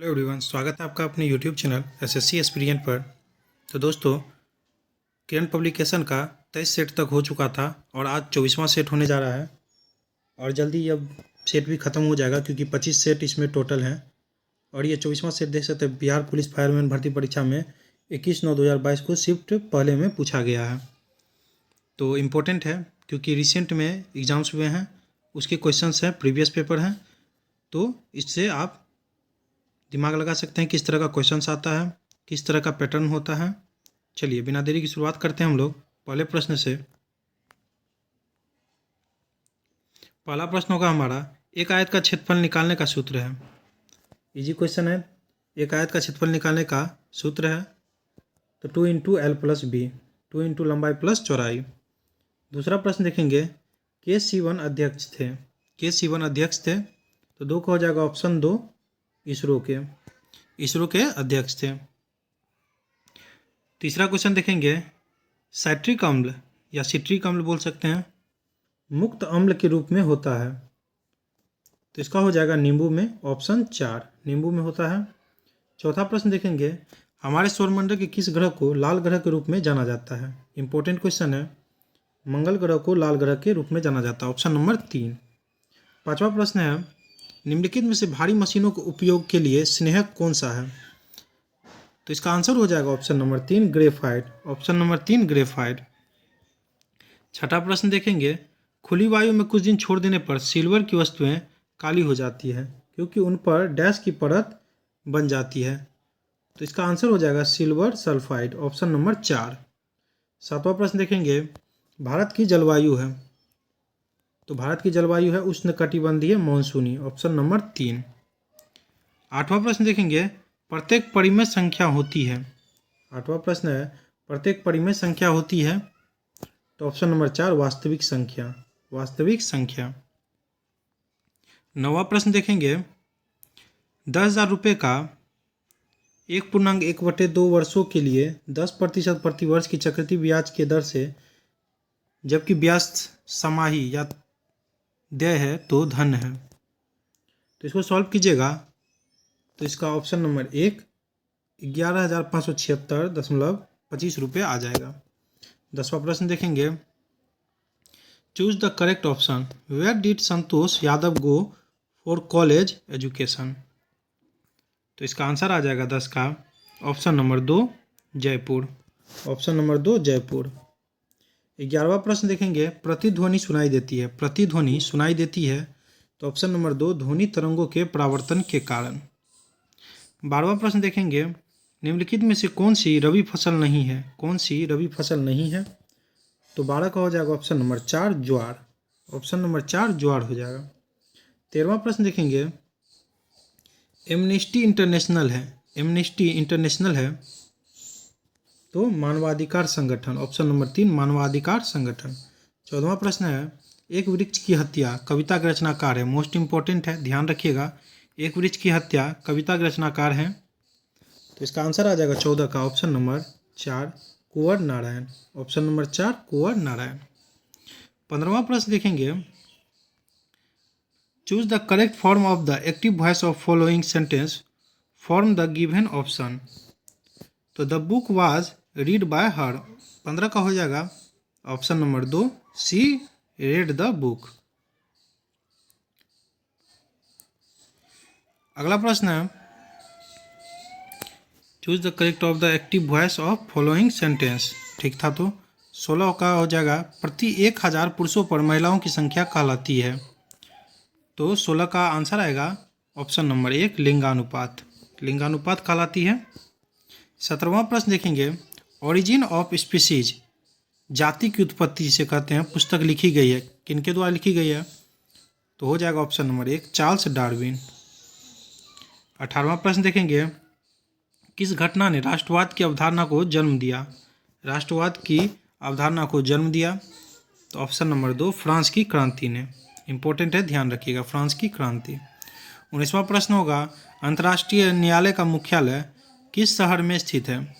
Hello everyone, स्वागत है आपका अपने यूट्यूब चैनल एसएससी एस्पिरेंट पर। तो दोस्तों, करंट पब्लिकेशन का 23 सेट तक हो चुका था और आज 24वां सेट होने जा रहा है और जल्दी अब सेट भी ख़त्म हो जाएगा क्योंकि 25 सेट इसमें टोटल हैं। और ये 24वां सेट देख सकते हैं, बिहार पुलिस फायरमैन भर्ती परीक्षा में 21/9/2022 को शिफ्ट पहले में पूछा गया है। तो इम्पोर्टेंट है क्योंकि रिसेंट में एग्ज़ाम्स हुए हैं, उसके क्वेश्चंस हैं, प्रीवियस पेपर हैं, तो इससे आप दिमाग लगा सकते हैं किस तरह का क्वेश्चंस आता है, किस तरह का पैटर्न होता है। चलिए बिना देरी की शुरुआत करते हैं हम लोग पहले प्रश्न से। पहला प्रश्न होगा हमारा, एक आयत का क्षेत्रफल निकालने का सूत्र है। इजी क्वेश्चन है। एक आयत का क्षेत्रफल निकालने का सूत्र है तो 2 × L + B, 2 लंबाई प्लस चौड़ाई। दूसरा प्रश्न देखेंगे, K-Sivan अध्यक्ष थे। K-Sivan अध्यक्ष थे तो 2 का हो जाएगा ऑप्शन 2, इसरो के अध्यक्ष थे। तीसरा क्वेश्चन देखेंगे, साइट्रिक अम्ल या सिट्रिक अम्ल बोल सकते हैं, मुक्त अम्ल के रूप में होता है तो इसका हो जाएगा नींबू में, ऑप्शन 4 नींबू में होता है। चौथा प्रश्न देखेंगे, हमारे सौरमंडल के किस ग्रह को लाल ग्रह के रूप में जाना जाता है। इंपॉर्टेंट क्वेश्चन है। मंगल ग्रह को लाल ग्रह के रूप में जाना जाता है, ऑप्शन नंबर 3। पांचवा प्रश्न है, निम्नलिखित में से भारी मशीनों के उपयोग के लिए स्नेहक कौन सा है। तो इसका आंसर हो जाएगा option number 3 graphite, option number 3 graphite. छठा प्रश्न देखेंगे, खुली वायु में कुछ दिन छोड़ देने पर सिल्वर की वस्तुएं काली हो जाती है क्योंकि उन पर डैश की परत बन जाती है तो इसका आंसर हो जाएगा सिल्वर सल्फाइड, ऑप्शन नंबर 4। सातवां प्रश्न देखेंगे, भारत की जलवायु है तो भारत की जलवायु है उष्णकटिबंधीय मानसूनी, ऑप्शन नंबर 3। आठवां प्रश्न देखेंगे, प्रत्येक परिमेय संख्या होती है। आठवां प्रश्न है, प्रत्येक परिमेय संख्या होती है तो ऑप्शन नंबर 4 वास्तविक संख्या, वास्तविक संख्या। नौवां प्रश्न देखेंगे, 10,000 रुपये का 1.1/2 वर्षों के लिए 10% प्रतिवर्ष की चक्रवृद्धि ब्याज के दर से, जबकि ब्याज समाही या देय है तो धन है। तो इसको सॉल्व कीजिएगा तो इसका ऑप्शन नंबर 1 11,576.25 रुपये आ जाएगा। 10वां प्रश्न देखेंगे, choose the correct option, where did Santosh Yadav go for college education. तो इसका आंसर आ जाएगा 10 का option number 2 Jaipur, option number 2 Jaipur. 11वां प्रश्न देखेंगे, प्रतिध्वनि सुनाई देती है। प्रतिध्वनि सुनाई देती है तो ऑप्शन नंबर 2 ध्वनि तरंगों के परावर्तन के कारण। 12वां प्रश्न देखेंगे, निम्नलिखित में से कौन सी रबी फसल नहीं है। कौन सी रबी फसल नहीं है तो 12 का हो जाएगा ऑप्शन नंबर 4 ज्वार, ऑप्शन नंबर 4 ज्वार हो जाएगा। 13वां प्रश्न देखेंगे, एमनेस्टी इंटरनेशनल है। एमनेस्टी इंटरनेशनल है तो मानवाधिकार संगठन, ऑप्शन नंबर 3 मानवाधिकार संगठन। 14वां प्रश्न है, एक वृक्ष की हत्या कविता के रचनाकार है। मोस्ट इंपॉर्टेंट है, ध्यान रखिएगा, एक वृक्ष की हत्या कविता के रचनाकार हैं तो इसका आंसर आ जाएगा 14 का option number 4 Kunwar Narayan, option number 4 Kunwar Narayan. 15वां प्रश्न देखेंगे, choose the correct form of the active voice of following sentence form the given option. तो the book was read by her, 15 का हो जाएगा option number 2 she read the book. अगला प्रश्न है, choose the correct of the active voice of following sentence. ठीक था तो 16 का हो जाएगा, प्रति 1000 पुरुषों पर महिलाओं की संख्या कहलाती है तो 16 का आंसर आएगा ऑप्शन नंबर 1 लिंगानुपात, लिंगानुपात कहलाती है। 17वां प्रश्न देखेंगे, ओरिजिन ऑफ स्पीसीज जाति की उत्पत्ति जिसे कहते हैं, पुस्तक लिखी गई है, किनके द्वारा लिखी गई है तो हो जाएगा ऑप्शन नंबर 1 चार्ल्स डार्विन। 18वां प्रश्न देखेंगे, किस घटना ने राष्ट्रवाद की अवधारणा को जन्म दिया। राष्ट्रवाद की अवधारणा को जन्म दिया तो ऑप्शन नंबर 2 फ्रांस की क्रांति ने। इंपॉर्टेंट है, ध्यान रखिएगा, फ्रांस की क्रांति। 19वां प्रश्न होगा, अंतर्राष्ट्रीय न्यायालय का मुख्यालय किस शहर में स्थित है।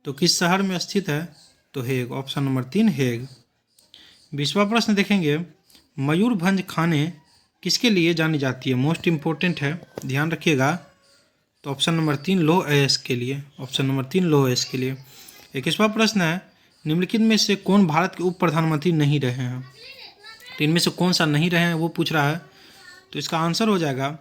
तो किस शहर में स्थित है तो हेग, ऑप्शन नंबर 3 हेग। 20वां प्रश्न देखेंगे, मयूरभंज खाने किसके लिए जानी जाती है। मोस्ट इंपॉर्टेंट है, ध्यान रखिएगा, तो ऑप्शन नंबर 3 लो एस के लिए, ऑप्शन नंबर 3 लो एस के लिए। 21वां प्रश्न है, निम्नलिखित में से कौन भारत के उप प्रधानमंत्री नहीं रहे हैं? तो इनमें से कौन सा नहीं रहे हैं वो पूछ रहा है। तो इसका आंसर हो जाएगा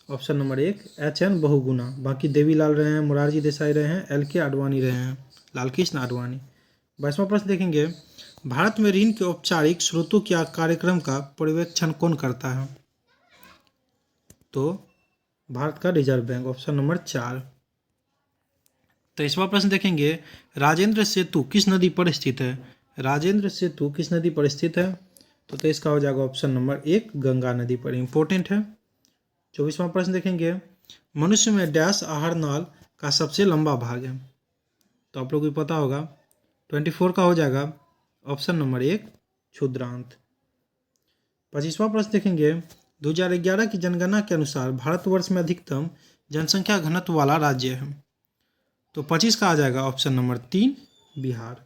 ऑप्शन नंबर 1 HN बहुगुणा। बाकी देवीलाल रहे हैं, मोरारजी देसाई रहे हैं, LK आडवाणी रहे हैं, लालकृष्ण आडवाणी। 22वां प्रश्न देखेंगे, भारत में ऋण के औपचारिक स्रोतों के कार्यक्रम का पर्यवेक्षण कौन करता है? तो भारत का रिजर्व बैंक, ऑप्शन नंबर 4। 23वां प्रश्न देखेंगे, राजेंद्र सेतु किस नदी पर स्थित है? राजेंद्र सेतु किस नदी पर स्थित है? तो 23 का हो जाएगा ऑप्शन नंबर 1 गंगा नदी पर, इंपॉर्टेंट है। 24वां प्रश्न देखेंगे, मनुष्य में डैश आहार नाल का सबसे लंबा भाग है? तो आप लोग को पता होगा, 24 का हो जाएगा ऑप्शन नंबर 1 क्षुद्रांत। 25वां प्रश्न देखेंगे, 2011 की जनगणना के अनुसार भारतवर्ष में अधिकतम जनसंख्या घनत्व वाला राज्य है? तो 25 का आ जाएगा ऑप्शन नंबर 3 बिहार।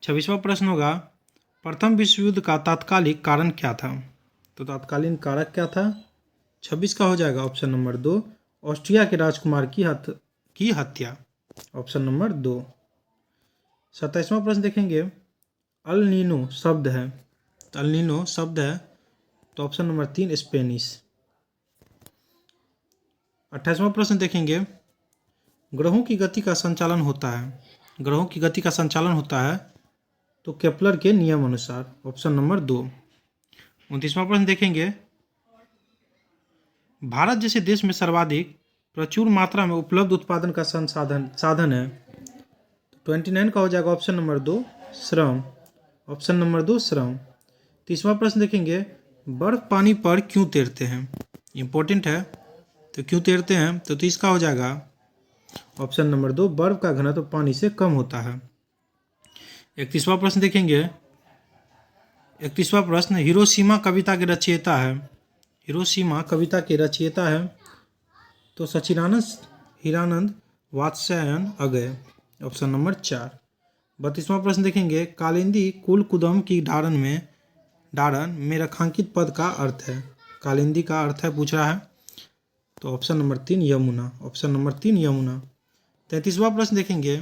26वां प्रश्न होगा, प्रथम विश्व युद्ध का तात्कालिक कारण क्या था? तो तात्कालीन कारक क्या था? 26 का हो जाएगा ऑप्शन नंबर 2 ऑस्ट्रिया के राजकुमार की हत्या, ऑप्शन नंबर 2। 27वां प्रश्न देखेंगे, अल नीनो शब्द है, तो अल नीनो शब्द है तो ऑप्शन नंबर 3 स्पेनिश। 28वां प्रश्न देखेंगे, ग्रहों की गति का संचालन होता है, ग्रहों की गति का संचालन होता है तो केपलर के नियम अनुसार, ऑप्शन नंबर 2। 29वां प्रश्न देखेंगे, भारत जैसे देश में सर्वाधिक प्रचुर मात्रा में उपलब्ध उत्पादन का साधन है? 29 का हो जाएगा ऑप्शन नंबर 2 श्रम, ऑप्शन नंबर 2 श्रम। 30वां प्रश्न देखेंगे, बर्फ पानी पर क्यों तैरते हैं? इंपॉर्टेंट है, तो क्यों तैरते हैं? तो 30 का हो जाएगा ऑप्शन नंबर 2 बर्फ का घनत्व पानी से कम होता है। 31वां प्रश्न देखेंगे, 31वां प्रश्न, हिरोशिमा कविता के रचयिता है? हिरोशिमा कविता के रचयिता है तो सचिदानंद हीरानंद वात्स्यायन अगय, ऑप्शन नंबर 4। 32वां प्रश्न देखेंगे, कालिंदी कुल कुदम की धारण में रेखांकित पद का अर्थ है? कालिंदी का अर्थ है पूछ रहा है, तो option number 3 Yamuna, option number 3 Yamuna. 33वां प्रश्न देखेंगे,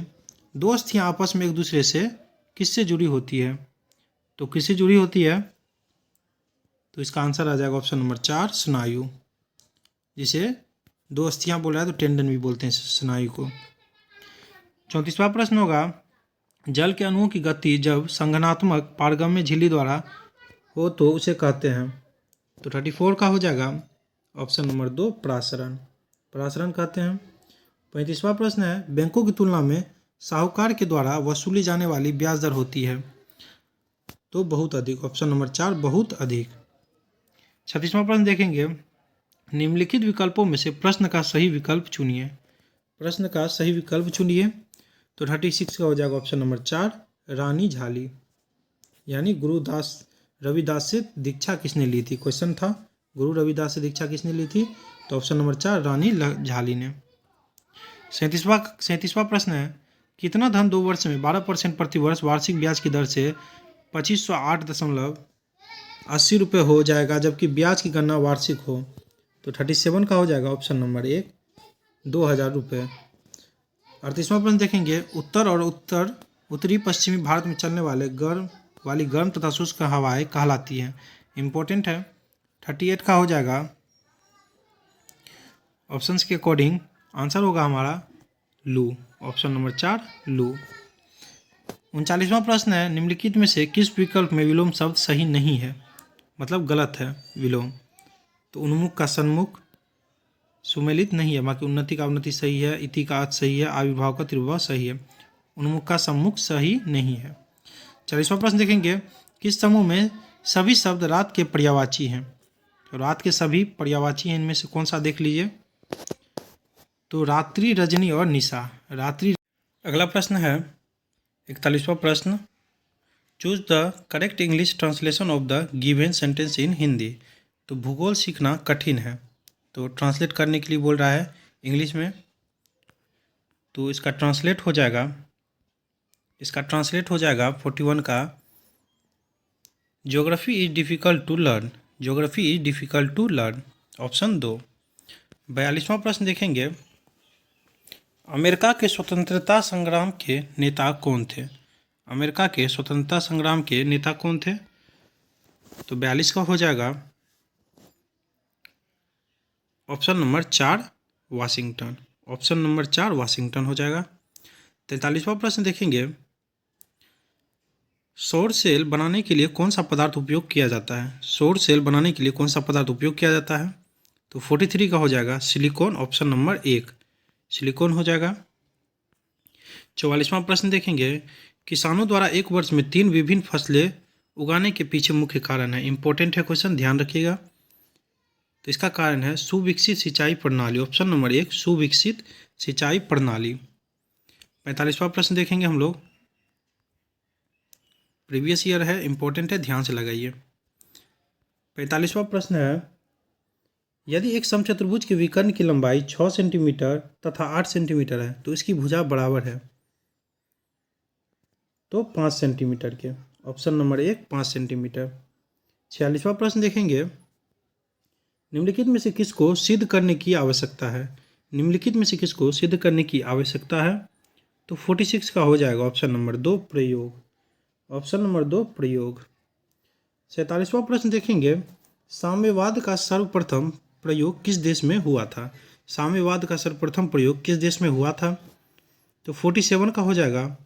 दो अस्थियां आपस में एक दूसरे से किससे जुड़ी होती है? तो किससे जुड़ी होती है? तो इसका आंसर आ जाएगा ऑप्शन नंबर 4 स्नायु, जिसे दो अस्थियां बोल रहा है तो टेंडन भी बोलते हैं स्नायु को। 34वां प्रश्न होगा, जल के अणुओं की गति जब संघनात्मक पारगम्य झिल्ली द्वारा हो तो उसे कहते हैं? तो 34 का हो जाएगा ऑप्शन नंबर 2 परासरण, परासरण कहते हैं। 35वां प्रश्न है, बैंकों की तुलना में साहूकार के द्वारा वसूली जाने वाली ब्याज दर होती है? तो बहुत अधिक, ऑप्शन नंबर 4 बहुत अधिक। 36वां प्रश्न देखेंगे, निम्नलिखित विकल्पों में से प्रश्न का सही विकल्प चुनिए, प्रश्न का सही विकल्प चुनिए। तो 36 का हो जाएगा ऑप्शन नंबर 4 रानी झाली, यानी गुरुदास रविदास से दीक्षा किसने ली थी? क्वेश्चन था गुरु रविदास से दीक्षा किसने ली थी? तो ऑप्शन नंबर 4 रानी झाली ने। 37वां प्रश्न है, कितना धन 2 वर्ष में 12% प्रति वर्ष वार्षिक ब्याज की दर से 2508.80 रुपये हो जाएगा जबकि ब्याज की गणना वार्षिक हो? तो 37 का हो जाएगा ऑप्शन नंबर 1 2000 रुपये। 38वां प्रश्न देखेंगे, उत्तर और उत्तरी पश्चिमी भारत में चलने वाली गर्म तथा शुष्क हवाएं कहलाती हैं? इंपॉर्टेंट है। 38 का हो जाएगा ऑप्शंस के अकॉर्डिंग आंसर होगा हमारा लू, ऑप्शन नंबर 4 लू। 39वां प्रश्न है, निम्नलिखित में से किस विकल्प में विलोम शब्द सही नहीं है, मतलब गलत है विलोम? तो उन्मुख का सन्मुख सुमेलित नहीं है, बाकी उन्नति का अवनति सही है, इति का अत सही है, आविर्भाव का त्रिभाव सही है, उन्मुख का सम्मुख सही नहीं है। 40वां प्रश्न देखेंगे, किस समूह में सभी शब्द रात के पर्यायवाची हैं? तो रात के सभी पर्यायवाची हैं, इनमें से कौन सा देख लीजिए? तो रात्रि, रजनी और निशा, रात्रि। अगला प्रश्न है 41वां प्रश्न, choose the correct English translation of the given sentence in Hindi. तो भूगोल सीखना कठिन है, तो ट्रांसलेट करने के लिए बोल रहा है इंग्लिश में। तो इसका ट्रांसलेट हो जाएगा 41 का, geography is difficult to learn, geography is difficult to learn, option 2। 42वां प्रश्न देखेंगे, अमेरिका के स्वतंत्रता संग्राम के नेता कौन थे? अमेरिका के स्वतंत्रता संग्राम के नेता कौन थे? तो 42 का हो जाएगा option number 4 Washington. Option number 4 Washington हो जाएगा। 43वां प्रश्न देखेंगे, सौर सेल बनाने के लिए कौन सा पदार्थ उपयोग किया जाता है? सौर सेल बनाने के लिए कौन सा पदार्थ उपयोग किया जाता है? तो 43 का हो जाएगा सिलिकॉन। ऑप्शन नंबर 1 सिलिकॉन हो जाएगा। 44वां प्रश्न देखेंगे, किसानों द्वारा एक वर्ष में 3 विभिन्न फसलें उगाने के पीछे मुख्य कारण है। इंपॉर्टेंट है क्वेश्चन, ध्यान रखिएगा। तो इसका कारण है सुविकसित सिंचाई प्रणाली। ऑप्शन नंबर 1 सुविकसित सिंचाई प्रणाली। 45वां प्रश्न देखेंगे हम लोग, प्रीवियस ईयर है, इंपॉर्टेंट है, ध्यान से लगाइए। 45वां प्रश्न है, यदि एक समचतुर्भुज के विकर्ण की लंबाई 6 सेंटीमीटर तथा 8 सेंटीमीटर है तो इसकी भुजा बराबर है तो 5 सेंटीमीटर के। Option number 1 5 centimetre. 46वां प्रश्न देखेंगे, निम्नलिखित में से किसको सिद्ध करने की आवश्यकता है? निम्नलिखित में से किसको सिद्ध करने की आवश्यकता है? तो 46 का हो जाएगा ऑप्शन नंबर 2 प्रयोग। ऑप्शन नंबर 2 प्रयोग। 47वां प्रश्न देखेंगे, साम्यवाद का सर्वप्रथम प्रयोग किस देश में हुआ था? साम्यवाद का सर्वप्रथम प्रयोग किस देश में हुआ था? तो 47 का हो जाएगा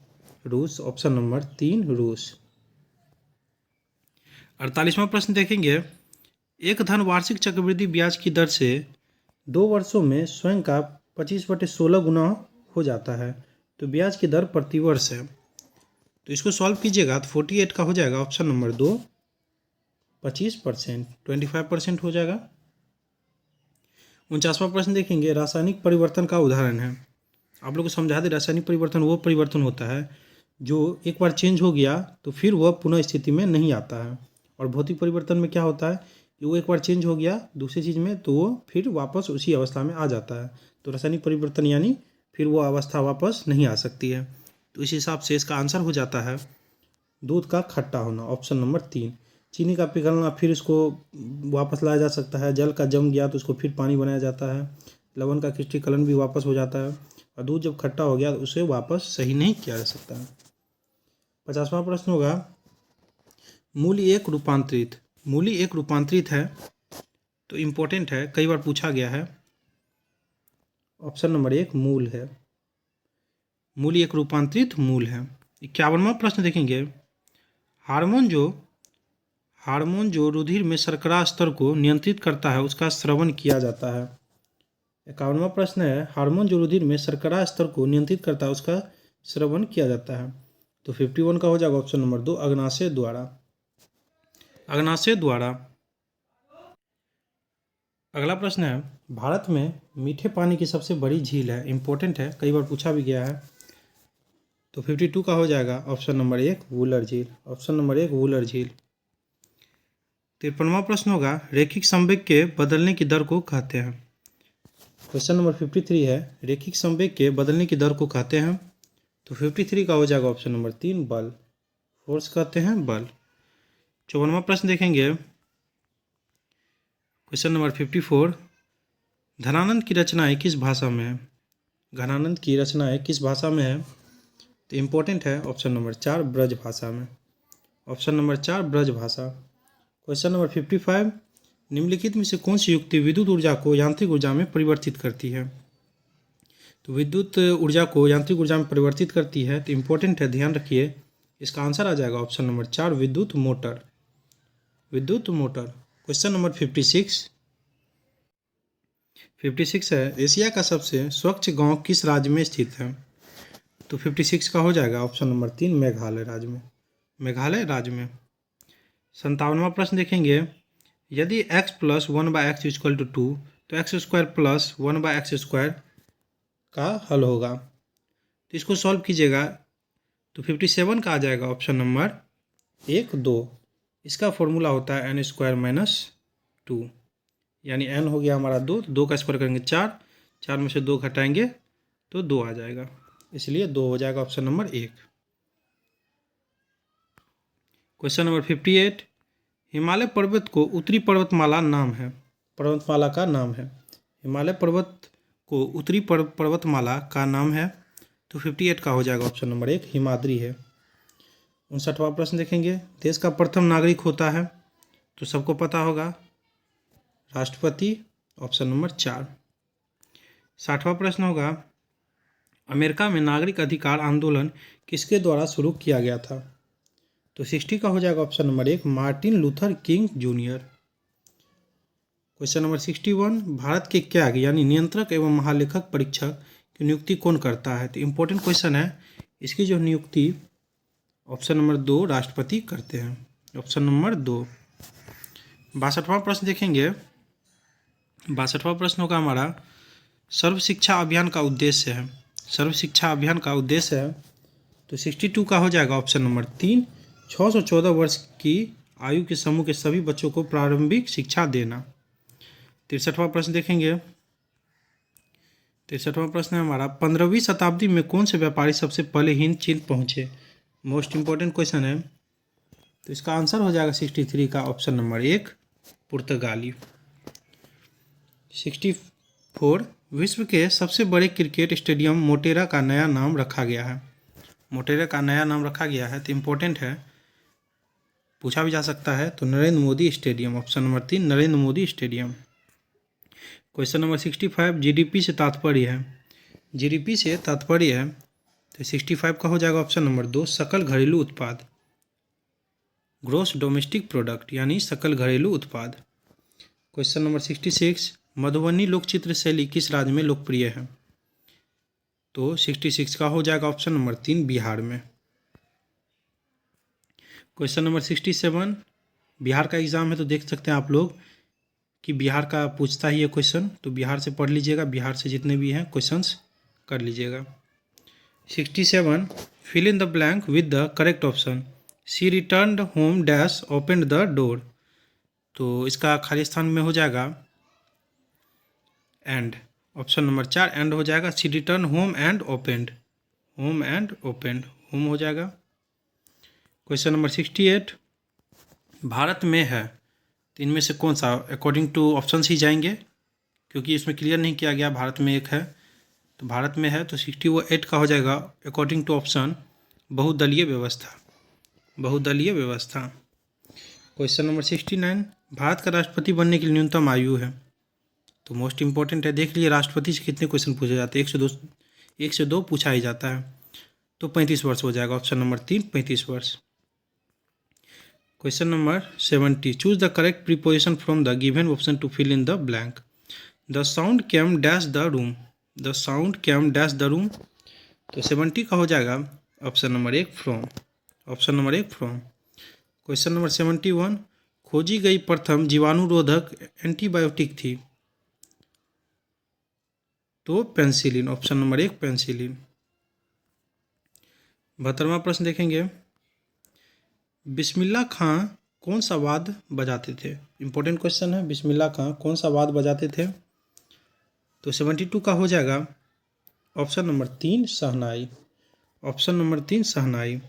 रूस। ऑप्शन नंबर 3 रूस। 48वां प्रश्न देखेंगे, एक धन वार्षिक चक्रवृद्धि ब्याज की दर से 2 वर्षों में स्वयं का 25/16 गुना हो जाता है तो ब्याज की दर प्रति वर्ष है। तो इसको सॉल्व कीजिएगा तो 48 का हो जाएगा ऑप्शन नंबर 2 25%, 25% हो जाएगा। 49वां प्रश्न देखेंगे, रासायनिक परिवर्तन का उदाहरण है। आप लोग को समझा दें, रासायनिक परिवर्तन वो परिवर्तन होता है जो एक बार चेंज हो गया तो फिर वह पुनः स्थिति में नहीं आता है। और भौतिक परिवर्तन में क्या होता है कि वो एक बार चेंज हो गया दूसरी चीज़ में तो वो फिर वापस उसी अवस्था में आ जाता है। तो रासायनिक परिवर्तन यानी फिर वो अवस्था वापस नहीं आ सकती है। तो इस हिसाब से इसका आंसर हो जाता है दूध का खट्टा होना। Option number 3। चीनी का पिघलना, फिर इसको वापस लाया जा सकता है। जल का जम गया तो उसको फिर पानी बनाया जाता है। लवण का क्रिस्टलीकरण भी वापस हो जाता है। और दूध जब खट्टा हो गया तो उसे वापस सही नहीं किया जा सकता है। 50वां प्रश्न होगा, मूल्य एक रूपांतरित। मूल्य एक रूपांतरित है तो इम्पोर्टेंट है, कई बार पूछा गया है। ऑप्शन नंबर 1 मूल है। मूल्य एक रूपांतरित मूल है। 51वां प्रश्न देखेंगे, हार्मोन जो रुधिर में शर्करा स्तर को नियंत्रित करता है उसका स्रवण किया जाता है। 51वां प्रश्न है, हार्मोन जो रुधिर में शर्करा स्तर को नियंत्रित करता है उसका स्रवण किया जाता है। तो 51 का हो जाएगा ऑप्शन नंबर 2 अग्नाशय द्वारा। अग्नाशय द्वारा। अगला प्रश्न है, भारत में मीठे पानी की सबसे बड़ी झील है। इंपॉर्टेंट है, कई बार पूछा भी गया है। तो 52 का हो जाएगा ऑप्शन नंबर 1 वुलर झील। ऑप्शन नंबर 1 वुलर झील। 53वां प्रश्न होगा, रैखिक संवेग के बदलने की दर को कहते हैं। क्वेश्चन नंबर 53 है, रैखिक संवेग के बदलने की दर को कहते हैं। तो 53 का हो जाएगा ऑप्शन नंबर 3 बल। फोर्स कहते हैं बल। 54वां प्रश्न देखेंगे, क्वेश्चन नंबर 54, धनानंद की रचनाएं किस भाषा में है? घनानंद की रचनाएं किस भाषा में है? तो इम्पोर्टेंट है ऑप्शन नंबर 4 ब्रज भाषा में। ऑप्शन नंबर 4 ब्रज भाषा। क्वेश्चन नंबर 55, निम्नलिखित में से कौन सी युक्ति विद्युत ऊर्जा को यांत्रिक ऊर्जा में परिवर्तित करती है? तो विद्युत ऊर्जा को यांत्रिक ऊर्जा में परिवर्तित करती है तो इम्पोर्टेंट है, ध्यान रखिए। इसका आंसर आ जाएगा ऑप्शन नंबर 4 विद्युत मोटर। विद्युत मोटर। क्वेश्चन नंबर 56 है, एशिया का सबसे स्वच्छ गांव किस राज्य में स्थित है? तो 56 का हो जाएगा ऑप्शन नंबर 3 मेघालय राज्य में। मेघालय राज्य में। 57वां प्रश्न देखेंगे, यदि x + 1/x = 2 तो x² + 1/x² का हल होगा। तो इसको सॉल्व कीजिएगा तो 57 का आ जाएगा ऑप्शन नंबर 1 2। इसका फॉर्मूला होता है n² - 2, यानी n हो गया हमारा 2, तो 2 का स्क्वायर करेंगे 4, 4 में से 2 घटाएंगे तो 2 आ जाएगा, इसलिए 2 हो जाएगा option number 1। Question number 58, Himalaya पर्वत को उत्तरी पर्वतमाला नाम है। पर्वतमाला का नाम है। हिमालय पर्वत को उत्तरी पर्वतमाला का नाम है, तो 58 का हो जाएगा ऑप्शन नंबर 1 हिमाद्री है। 59वां प्रश्न देखेंगे, देश का प्रथम नागरिक होता है, तो सबको पता होगा राष्ट्रपति, ऑप्शन नंबर 4। 60वां प्रश्न होगा, अमेरिका में नागरिक अधिकार आंदोलन किसके द्वारा शुरू किया गया था, तो 60 का हो जाएगा option number 1 Martin Luther king junior. Question number 61, Bharat के कैग यानी नियंत्रक एवं महालेखक परीक्षक की नियुक्ति कौन करता है, तो इम्पोर्टेंट क्वेश्चन है। इसकी जो नियुक्ति ऑप्शन नंबर 2 राष्ट्रपति करते हैं, ऑप्शन नंबर 2। 62वां प्रश्न देखेंगे, 62वां प्रश्न होगा हमारा, सर्व शिक्षा अभियान का उद्देश्य है, सर्व शिक्षा अभियान का उद्देश्य है, तो 62 का हो जाएगा ऑप्शन नंबर 3 614 वर्ष की आयु के समूह के सभी बच्चों को प्रारंभिक शिक्षा देना। 63वां प्रश्न देखेंगे, 63वां प्रश्न है हमारा, 15वीं शताब्दी में कौन से व्यापारी सबसे पहले हिंद चीन पहुंचे, मोस्ट इंपॉर्टेंट क्वेश्चन है, तो इसका आंसर हो जाएगा 63 का ऑप्शन नंबर 1 पुर्तगाली। 64, विश्व के सबसे बड़े क्रिकेट स्टेडियम मोटेरा का नया नाम रखा गया है, मोटेरा का नया नाम रखा गया है, तो इम्पोर्टेंट है, पूछा भी जा सकता है, तो Narendra Modi stadium, option number 3 Narendra Modi stadium. Question number 65, GDP से तात्पर्य है, जीडीपी से तात्पर्य है, तो 65 का हो जाएगा ऑप्शन नंबर 2 सकल घरेलू उत्पाद, ग्रॉस डोमेस्टिक प्रोडक्ट यानी सकल घरेलू उत्पाद। क्वेश्चन नंबर 66, मधुबनी लोक चित्र शैली किस राज्य में लोकप्रिय है, तो 66 का हो जाएगा ऑप्शन नंबर 3 बिहार में। क्वेश्चन नंबर 67, बिहार का एग्जाम है तो देख सकते हैं आप लोग कि बिहार का पूछता ही है क्वेश्चन, तो बिहार से पढ़ लीजिएगा, बिहार से जितने भी हैं क्वेश्चंस कर लीजिएगा। 67, fill in the blank with the correct option, she returned home dash open the door, तो इसका खाली स्थान में हो जाएगा एंड, ऑप्शन नंबर 4 एंड हो जाएगा, she return home and opened, home and opened, home हो जाएगा। क्वेश्चन नंबर 68, भारत में है, तो इनमें से कौन सा, अकॉर्डिंग टू ऑप्शंस ही जाएंगे क्योंकि इसमें क्लियर नहीं किया गया भारत में एक है, तो भारत में है, तो 68 का हो जाएगा अकॉर्डिंग टू ऑप्शन बहुदलीय व्यवस्था, बहुदलीय व्यवस्था। क्वेश्चन नंबर 69, भारत का राष्ट्रपति बनने की न्यूनतम आयु है, तो मोस्ट इंपॉर्टेंट है, देख लीजिए राष्ट्रपति से कितने क्वेश्चन पूछे जाते हैं, 1 से 2 पूछा ही जाता है, तो 35 वर्ष हो जाएगा, ऑप्शन नंबर 3 35 वर्ष। Question number 70, choose the correct preposition from the given option to fill in the blank, the sound came dash the room, the sound came dash the room, तो 70 का हो जाएगा option number 1 from, option number 1 from. Question number 71, खोजी गई प्रथम जीवाणुरोधक antibiotic थी, तो पेंसिलिन, ऑप्शन नंबर 1 पेंसिलिन। 72वां प्रश्न देखेंगे, बिस्मिल्लाह खां कौन सा वाद्य बजाते थे, इंपॉर्टेंट क्वेश्चन है, बिस्मिल्लाह खां कौन सा वाद्य बजाते थे, तो 72 का हो जाएगा ऑप्शन नंबर 3 शहनाई, ऑप्शन नंबर 3 शहनाई।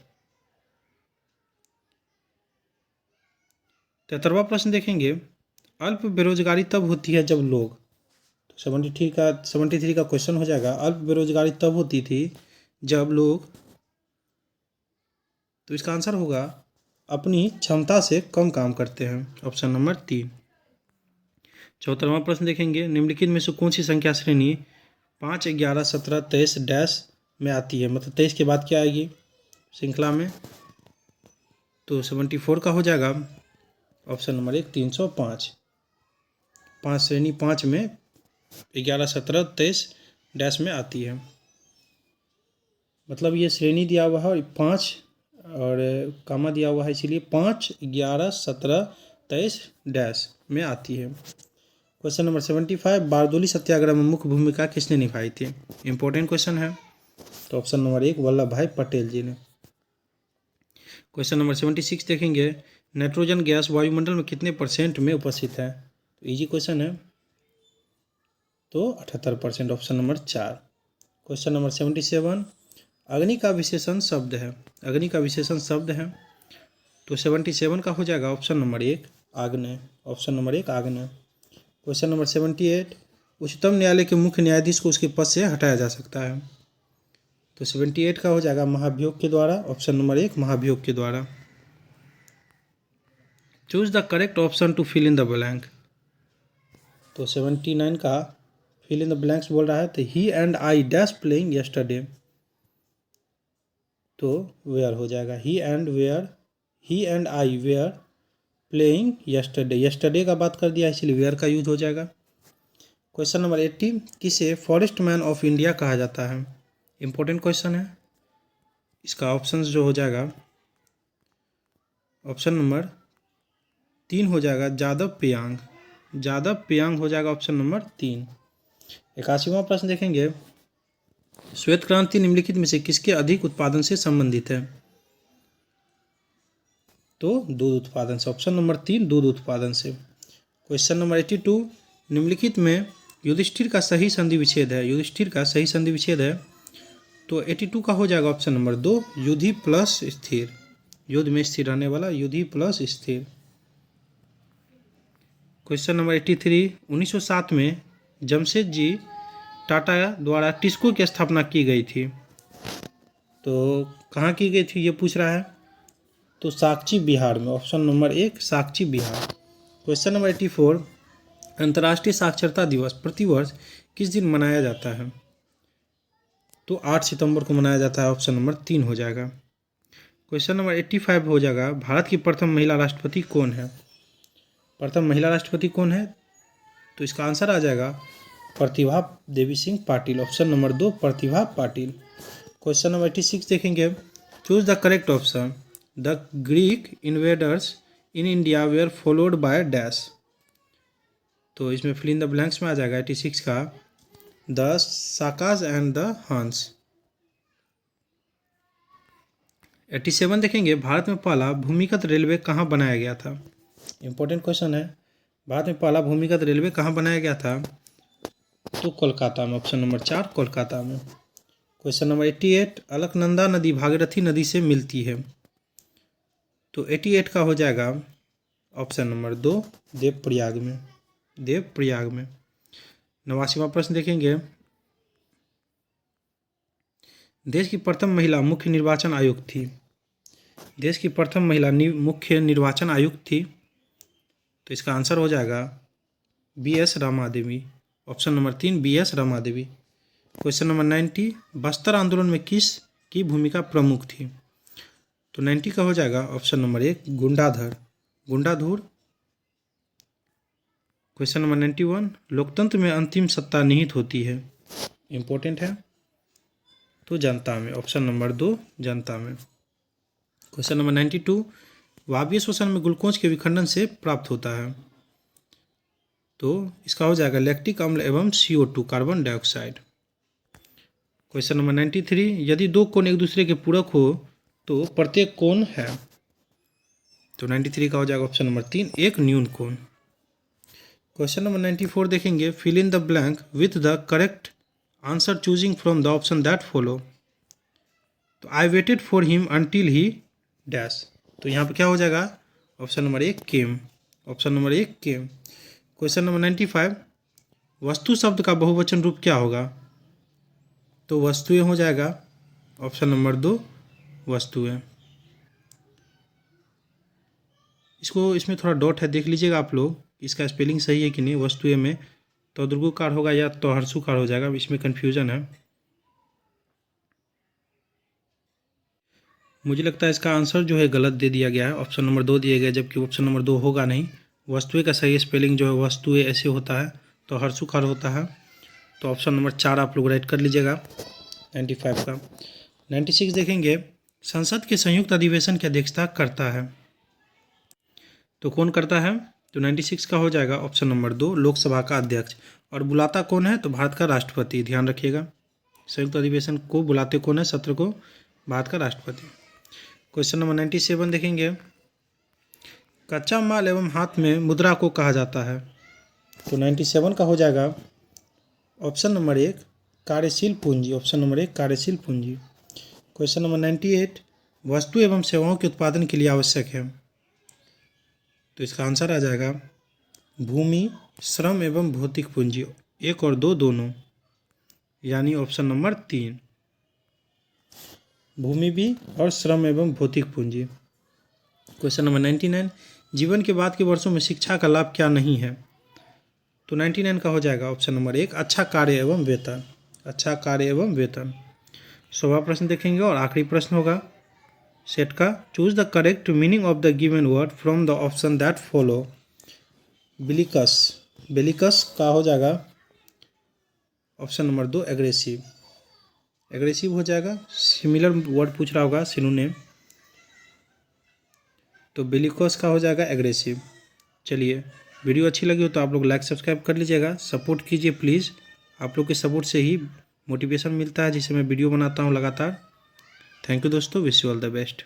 73वां प्रश्न देखेंगे, अल्प बेरोजगारी तब होती है जब लोग, तो 73 का क्वेश्चन हो जाएगा, अल्प बेरोजगारी तब होती थी जब लोग, तो इसका आंसर होगा अपनी क्षमता से कम काम करते हैं, ऑप्शन नंबर 3। 74वां प्रश्न देखेंगे, निम्नलिखित में से कौन सी संख्या श्रेणी 5, 11, 17, 23 डैश में आती है, मतलब 23 के बाद क्या आएगी श्रृंखला में, तो 74 का हो जाएगा ऑप्शन नंबर 1 305, 5 श्रेणी 5 में 11, 17, 23 डैश में आती है, मतलब ये श्रेणी दिया हुआ है और 5 और कामा दिया हुआ है, इसीलिए 5, 11, 17, 23 डैश में आती है। क्वेश्चन नंबर 75, बारदोली सत्याग्रह में मुख्य भूमिका किसने निभाई थी, इंपॉर्टेंट क्वेश्चन है, तो ऑप्शन नंबर 1 वल्लभ भाई पटेल जी ने। क्वेश्चन नंबर 76 देखेंगे, नाइट्रोजन गैस वायुमंडल में कितने % में उपस्थित है, तो इजी क्वेश्चन है, तो 78%, ऑप्शन नंबर 4। क्वेश्चन नंबर 77, अग्नि का विशेषण शब्द है, अग्नि का विशेषण शब्द है, तो 77 का हो जाएगा ऑप्शन नंबर 1 आग्नेय, ऑप्शन नंबर 1 आग्नेय। क्वेश्चन नंबर 78, उच्चतम न्यायालय के मुख्य न्यायाधीश को उसके पद से हटाया जा सकता है। तो 78 का हो जाएगा महाभियोग के द्वारा, ऑप्शन नंबर 1 महाभियोग के द्वारा। Choose the correct option to fill in the blank. तो 79 का फिल इन द ब्लैंक्स बोल रहा है, तो he and I dash playing yesterday, तो वेयर हो जाएगा, he and I were playing yesterday, yesterday का बात कर दिया इसलिए वेयर का यूज हो जाएगा। क्वेश्चन नंबर 80, किसे फॉरेस्ट मैन ऑफ इंडिया कहा जाता है? इंपॉर्टेंट क्वेश्चन है। इसका ऑप्शन जो हो जाएगा, ऑप्शन नंबर 3 हो जाएगा जादव पेयांग, जादव पेयांग हो जाएगा ऑप्शन नंबर 3। 81वां प्रश्न देखेंगे, श्वेत क्रांति निम्नलिखित में से किसके अधिक उत्पादन से संबंधित है? तो दूध उत्पादन से, ऑप्शन नंबर 3 दूध उत्पादन से। क्वेश्चन नंबर 82, निम्नलिखित में युधिष्ठिर का सही संधि विच्छेद है, युधिष्ठिर का सही संधि विच्छेद है, तो 82 का हो जाएगा ऑप्शन नंबर 2 युधि प्लस स्थिर, युद्ध में स्थिर रहने वाला युधि प्लस स्थिर। क्वेश्चन नंबर 83, 1907 में जमशेद जी टाटा द्वारा टिस्को की स्थापना की गई थी, तो कहाँ की गई थी ये पूछ रहा है, तो साक्षी बिहार में, ऑप्शन नंबर 1 साक्षी बिहार। क्वेश्चन नंबर 84, अंतर्राष्ट्रीय साक्षरता दिवस प्रतिवर्ष किस दिन मनाया जाता है? तो 8 सितंबर को मनाया जाता है, ऑप्शन नंबर 3 हो जाएगा। क्वेश्चन नंबर 85 हो जाएगा, भारत की प्रथम महिला राष्ट्रपति कौन है? प्रथम महिला राष्ट्रपति कौन है? तो इसका आंसर आ जाएगा Pratibha Devi Singh Patil, option number 2 Pratibha Patil. Question number 86 देखेंगे, choose the correct option, the Greek invaders in India were followed by dash, तो इसमें फिल इन द ब्लैंक्स में आ जाएगा 86 का द साकाज एंड द हंस। 87 देखेंगे, भारत में पहला भूमिगत रेलवे कहाँ बनाया गया था? इंपॉर्टेंट क्वेश्चन है, भारत में पहला भूमिगत रेलवे कहाँ बनाया गया था? तो कोलकाता में, ऑप्शन नंबर 4 कोलकाता में। क्वेश्चन नंबर 88, अलकनंदा नदी भागीरथी नदी से मिलती है, तो 88 का हो जाएगा ऑप्शन नंबर 2 देवप्रयाग में, देवप्रयाग में। 89वां प्रश्न देखेंगे, देश की प्रथम महिला मुख्य निर्वाचन आयुक्त थी, देश की प्रथम महिला मुख्य निर्वाचन आयुक्त थी, तो इसका आंसर हो जाएगा BS Rama Devi, option number 3 BS Rama Devi. Question number 90, Bastar आंदोलन में किस की भूमिका प्रमुख थी? तो 90 का हो जाएगा option number 1 Gundadhar, Gundadhur. Question number 91, लोकतंत्र में अंतिम सत्ता निहित होती है, इंपॉर्टेंट है, तो जनता में, ऑप्शन नंबर 2 जनता में। क्वेश्चन नंबर 92, वायवीय श्वसन में ग्लूकोज के विखंडन से प्राप्त होता है, तो इसका हो जाएगा लैक्टिक अम्ल एवं CO2 carbon dioxide. Question number 93, यदि दो कोण एक दूसरे के पूरक हो तो प्रत्येक कोण है, तो 93 का हो जाएगा ऑप्शन नंबर 3 एक न्यून कोण। क्वेश्चन नंबर 94 देखेंगे, fill in the blank with the correct answer choosing from the option that follow, तो I waited for him until he dash, तो यहाँ पे क्या हो जाएगा option number 1 came, option number 1 came. Question number 95, वस्तु शब्द का बहुवचन रूप क्या होगा? तो वस्तुएं हो जाएगा, ऑप्शन नंबर 2 वस्तुएं। इसमें थोड़ा डॉट है, देख लीजिएगा आप लोग इसका स्पेलिंग सही है कि नहीं। वस्तुएं में तो दुर्गुकार होगा या तो हर्षुकार हो जाएगा, इसमें कन्फ्यूजन है। मुझे लगता है इसका आंसर जो है गलत दे दिया गया है, ऑप्शन नंबर 2 दिया गया, जबकि ऑप्शन नंबर 2 होगा नहीं। वस्तुएं का सही स्पेलिंग जो है वस्तुएं ऐसे होता है, तो हर्षुकार होता है, तो ऑप्शन नंबर 4 आप लोग राइट कर लीजिएगा 95 का। 96 देखेंगे, संसद के संयुक्त अधिवेशन की अध्यक्षता करता है, तो कौन करता है? तो 96 का हो जाएगा ऑप्शन नंबर 2 लोकसभा का अध्यक्ष। और बुलाता कौन है? तो भारत का राष्ट्रपति, ध्यान रखिएगा। संयुक्त अधिवेशन को बुलाते कौन है? सत्र को भारत का राष्ट्रपति। क्वेश्चन नंबर 97 देखेंगे, कच्चा माल एवं हाथ में मुद्रा को कहा जाता है, तो 97 का हो जाएगा ऑप्शन नंबर 1 कार्यशील पूंजी, ऑप्शन नंबर 1 कार्यशील पूंजी। क्वेश्चन नंबर 98, वस्तु एवं सेवाओं के उत्पादन के लिए आवश्यक है, तो इसका आंसर आ जाएगा भूमि, श्रम एवं भौतिक पूंजी, 1 और 2 दोनों, यानी ऑप्शन नंबर 3। भूमि भी और श्रम एवं भौतिक पूंजी। क्वेश्चन नंबर 99, जीवन के बाद के वर्षों में शिक्षा का लाभ क्या नहीं है? तो 99 का हो जाएगा ऑप्शन नंबर 1, अच्छा कार्य एवं वेतन। अच्छा कार्य एवं वेतन। 100वां प्रश्न देखेंगे और आखिरी प्रश्न होगा सेट का। Choose the correct meaning of the given word from the option that follow. Bellicose, bellicose का हो जाएगा ऑप्शन नंबर 2, एग्रेसिव। एग्रेसिव हो जाएगा। सिमिलर वर्ड पूछ रहा होगा, सिनोनिम, तो बेलिकस का हो जाएगा एग्रेसिव। चलिए, वीडियो अच्छी लगी हो तो आप लोग लाइक सब्सक्राइब कर लीजिएगा, सपोर्ट कीजिए प्लीज़। आप लोग के सपोर्ट से ही मोटिवेशन मिलता है जिससे मैं वीडियो बनाता हूँ लगातार। थैंक यू दोस्तों, wish you all the best.